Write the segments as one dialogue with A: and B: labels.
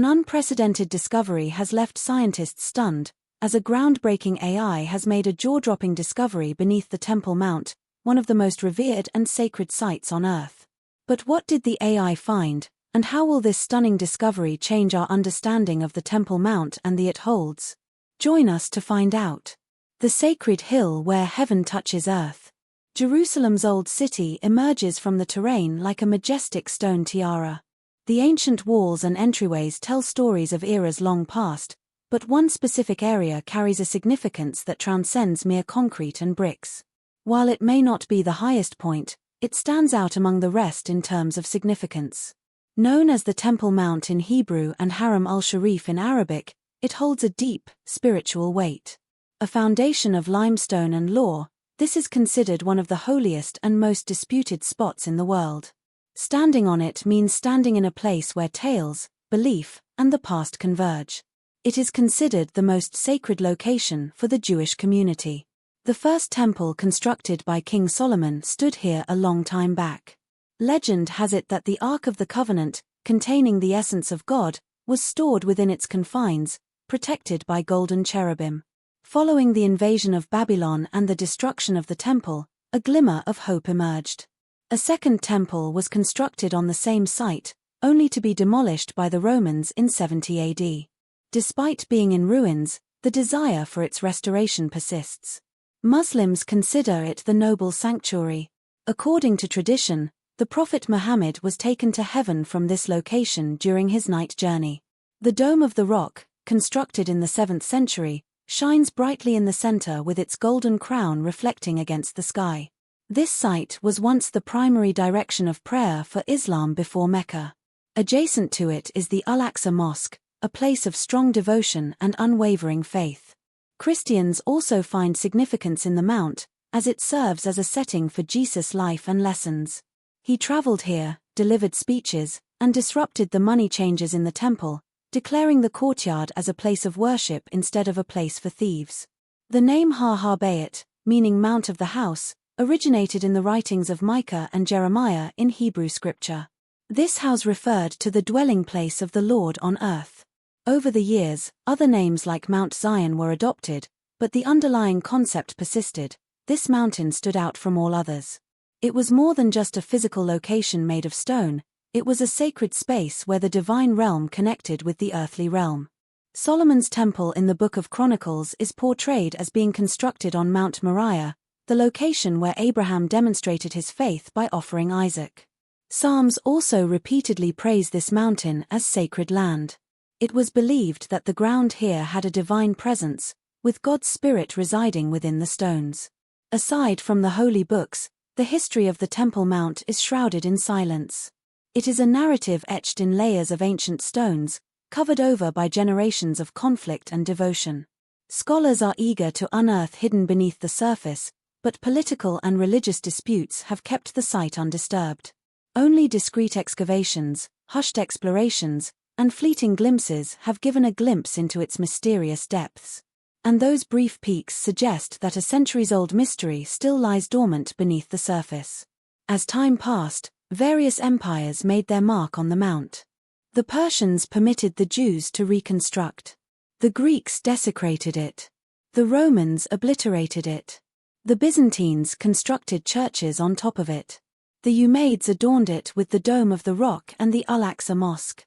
A: An unprecedented discovery has left scientists stunned, as a groundbreaking AI has made a jaw-dropping discovery beneath the Temple Mount, one of the most revered and sacred sites on Earth. But what did the AI find, and how will this stunning discovery change our understanding of the Temple Mount and the it holds? Join us to find out. The sacred hill where heaven touches earth. Jerusalem's old city emerges from the terrain like a majestic stone tiara. The ancient walls and entryways tell stories of eras long past, but one specific area carries a significance that transcends mere concrete and bricks. While it may not be the highest point, it stands out among the rest in terms of significance. Known as the Temple Mount in Hebrew and Haram al-Sharif in Arabic, it holds a deep, spiritual weight. A foundation of limestone and law, this is considered one of the holiest and most disputed spots in the world. Standing on it means standing in a place where tales, belief, and the past converge. It is considered the most sacred location for the Jewish community. The first temple constructed by King Solomon stood here a long time back. Legend has it that the Ark of the Covenant, containing the essence of God, was stored within its confines, protected by golden cherubim. Following the invasion of Babylon and the destruction of the temple, a glimmer of hope emerged. A second temple was constructed on the same site, only to be demolished by the Romans in 70 AD. Despite being in ruins, the desire for its restoration persists. Muslims consider it the noble sanctuary. According to tradition, the Prophet Muhammad was taken to heaven from this location during his night journey. The Dome of the Rock, constructed in the 7th century, shines brightly in the center with its golden crown reflecting against the sky. This site was once the primary direction of prayer for Islam before Mecca. Adjacent to it is the Al-Aqsa Mosque, a place of strong devotion and unwavering faith. Christians also find significance in the mount, as it serves as a setting for Jesus' life and lessons. He traveled here, delivered speeches, and disrupted the money changers in the temple, declaring the courtyard as a place of worship instead of a place for thieves. The name Har HaBayit, meaning Mount of the House, originated in the writings of Micah and Jeremiah in Hebrew scripture. This house referred to the dwelling place of the Lord on earth. Over the years, other names like Mount Zion were adopted, but the underlying concept persisted. This mountain stood out from all others. It was more than just a physical location made of stone, it was a sacred space where the divine realm connected with the earthly realm. Solomon's temple in the Book of Chronicles is portrayed as being constructed on Mount Moriah, the location where Abraham demonstrated his faith by offering Isaac. Psalms also repeatedly praise this mountain as sacred land. It was believed that the ground here had a divine presence, with God's Spirit residing within the stones. Aside from the holy books, the history of the Temple Mount is shrouded in silence. It is a narrative etched in layers of ancient stones, covered over by generations of conflict and devotion. Scholars are eager to unearth hidden beneath the surface, but political and religious disputes have kept the site undisturbed. Only discreet excavations, hushed explorations, and fleeting glimpses have given a glimpse into its mysterious depths. And those brief peeks suggest that a centuries-old mystery still lies dormant beneath the surface. As time passed, various empires made their mark on the mount. The Persians permitted the Jews to reconstruct. The Greeks desecrated it. The Romans obliterated it. The Byzantines constructed churches on top of it. The Umayyads adorned it with the Dome of the Rock and the Al-Aqsa Mosque.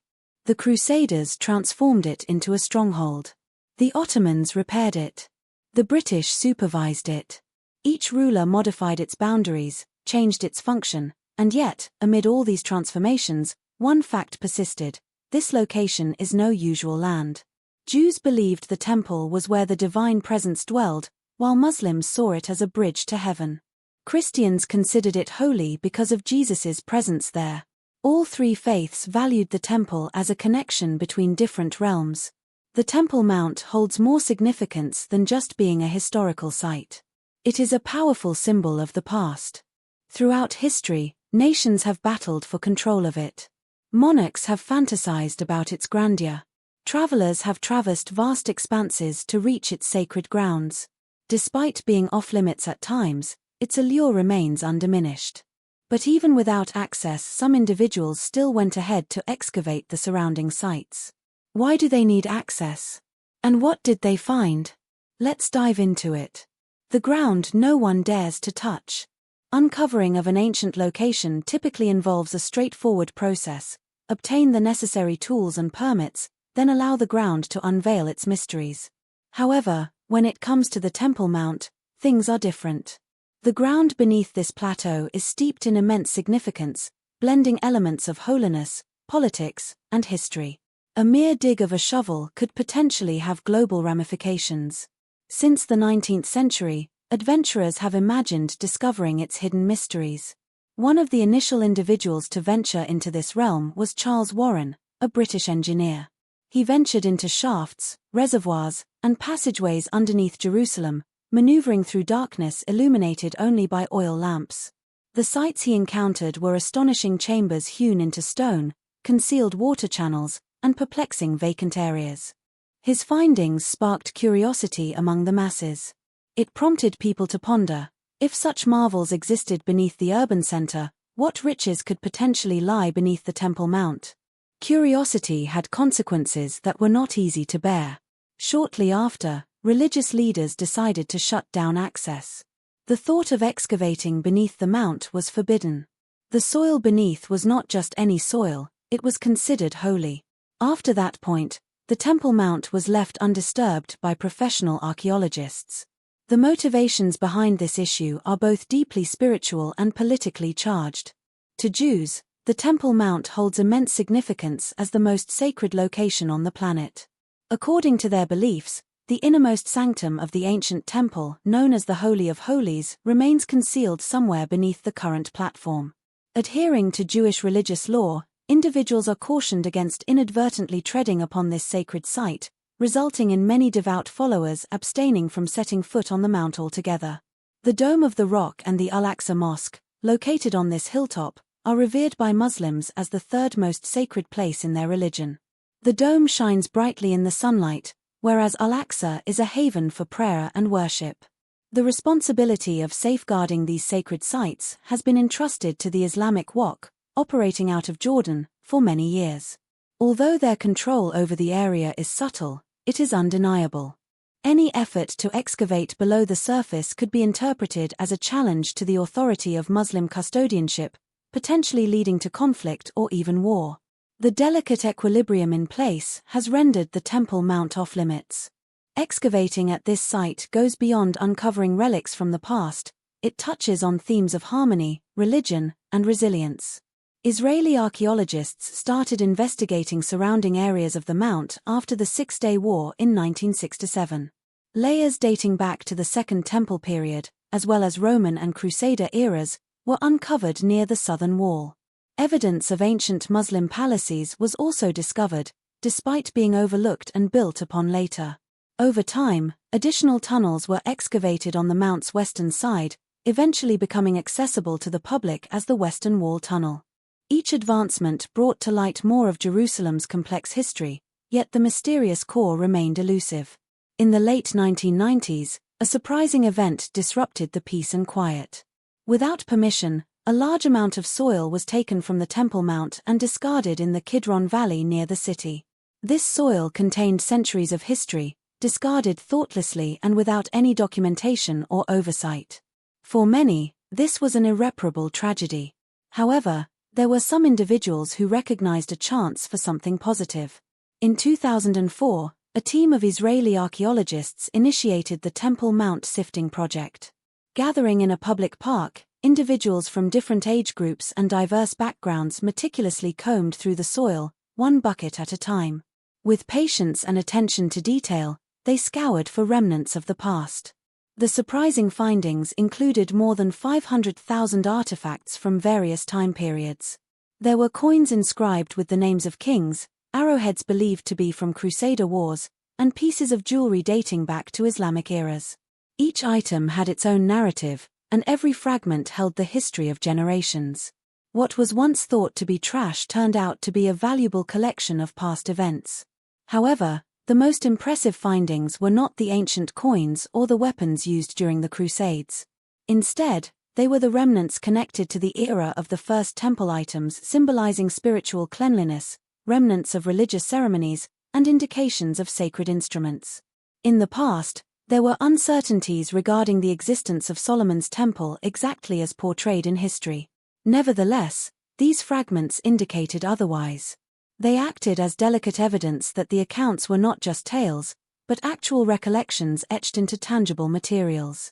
A: The Crusaders transformed it into a stronghold. The Ottomans repaired it. The British supervised it. Each ruler modified its boundaries, changed its function, and yet, amid all these transformations, one fact persisted: this location is no usual land. Jews believed the temple was where the divine presence dwelled, while Muslims saw it as a bridge to heaven. Christians considered it holy because of Jesus' presence there. All three faiths valued the temple as a connection between different realms. The Temple Mount holds more significance than just being a historical site. It is a powerful symbol of the past. Throughout history, nations have battled for control of it. Monarchs have fantasized about its grandeur. Travelers have traversed vast expanses to reach its sacred grounds. Despite being off-limits at times, its allure remains undiminished. But even without access, some individuals still went ahead to excavate the surrounding sites. Why do they need access? And what did they find? Let's dive into it. The ground no one dares to touch. Uncovering of an ancient location typically involves a straightforward process: obtain the necessary tools and permits, then allow the ground to unveil its mysteries. However, when it comes to the Temple Mount, things are different. The ground beneath this plateau is steeped in immense significance, blending elements of holiness, politics, and history. A mere dig of a shovel could potentially have global ramifications. Since the 19th century, adventurers have imagined discovering its hidden mysteries. One of the initial individuals to venture into this realm was Charles Warren, a British engineer. He ventured into shafts, reservoirs, and passageways underneath Jerusalem, maneuvering through darkness illuminated only by oil lamps. The sights he encountered were astonishing chambers hewn into stone, concealed water channels, and perplexing vacant areas. His findings sparked curiosity among the masses. It prompted people to ponder: if such marvels existed beneath the urban center, what riches could potentially lie beneath the Temple Mount? Curiosity had consequences that were not easy to bear. Shortly after, religious leaders decided to shut down access. The thought of excavating beneath the mount was forbidden. The soil beneath was not just any soil, it was considered holy. After that point, the Temple Mount was left undisturbed by professional archaeologists. The motivations behind this issue are both deeply spiritual and politically charged. To Jews, the Temple Mount holds immense significance as the most sacred location on the planet. According to their beliefs, the innermost sanctum of the ancient temple, known as the Holy of Holies, remains concealed somewhere beneath the current platform. Adhering to Jewish religious law, individuals are cautioned against inadvertently treading upon this sacred site, resulting in many devout followers abstaining from setting foot on the mount altogether. The Dome of the Rock and the Al-Aqsa Mosque, located on this hilltop, are revered by Muslims as the third most sacred place in their religion. The dome shines brightly in the sunlight, whereas Al-Aqsa is a haven for prayer and worship. The responsibility of safeguarding these sacred sites has been entrusted to the Islamic Waqf, operating out of Jordan, for many years. Although their control over the area is subtle, it is undeniable. Any effort to excavate below the surface could be interpreted as a challenge to the authority of Muslim custodianship, potentially leading to conflict or even war. The delicate equilibrium in place has rendered the Temple Mount off-limits. Excavating at this site goes beyond uncovering relics from the past; it touches on themes of harmony, religion, and resilience. Israeli archaeologists started investigating surrounding areas of the mount after the Six-Day War in 1967. Layers dating back to the Second Temple period, as well as Roman and Crusader eras, were uncovered near the southern wall. Evidence of ancient Muslim palaces was also discovered, despite being overlooked and built upon later. Over time, additional tunnels were excavated on the mount's western side, eventually becoming accessible to the public as the Western Wall Tunnel. Each advancement brought to light more of Jerusalem's complex history, yet the mysterious core remained elusive. In the late 1990s, a surprising event disrupted the peace and quiet. Without permission, a large amount of soil was taken from the Temple Mount and discarded in the Kidron Valley near the city. This soil contained centuries of history, discarded thoughtlessly and without any documentation or oversight. For many, this was an irreparable tragedy. However, there were some individuals who recognized a chance for something positive. In 2004, a team of Israeli archaeologists initiated the Temple Mount Sifting Project. Gathering in a public park, individuals from different age groups and diverse backgrounds meticulously combed through the soil, one bucket at a time. With patience and attention to detail, they scoured for remnants of the past. The surprising findings included more than 500,000 artifacts from various time periods. There were coins inscribed with the names of kings, arrowheads believed to be from Crusader wars, and pieces of jewelry dating back to Islamic eras. Each item had its own narrative, and every fragment held the history of generations. What was once thought to be trash turned out to be a valuable collection of past events. However, the most impressive findings were not the ancient coins or the weapons used during the Crusades. Instead, they were the remnants connected to the era of the First Temple, items symbolizing spiritual cleanliness, remnants of religious ceremonies, and indications of sacred instruments. In the past, there were uncertainties regarding the existence of Solomon's temple exactly as portrayed in history. Nevertheless, these fragments indicated otherwise. They acted as delicate evidence that the accounts were not just tales, but actual recollections etched into tangible materials.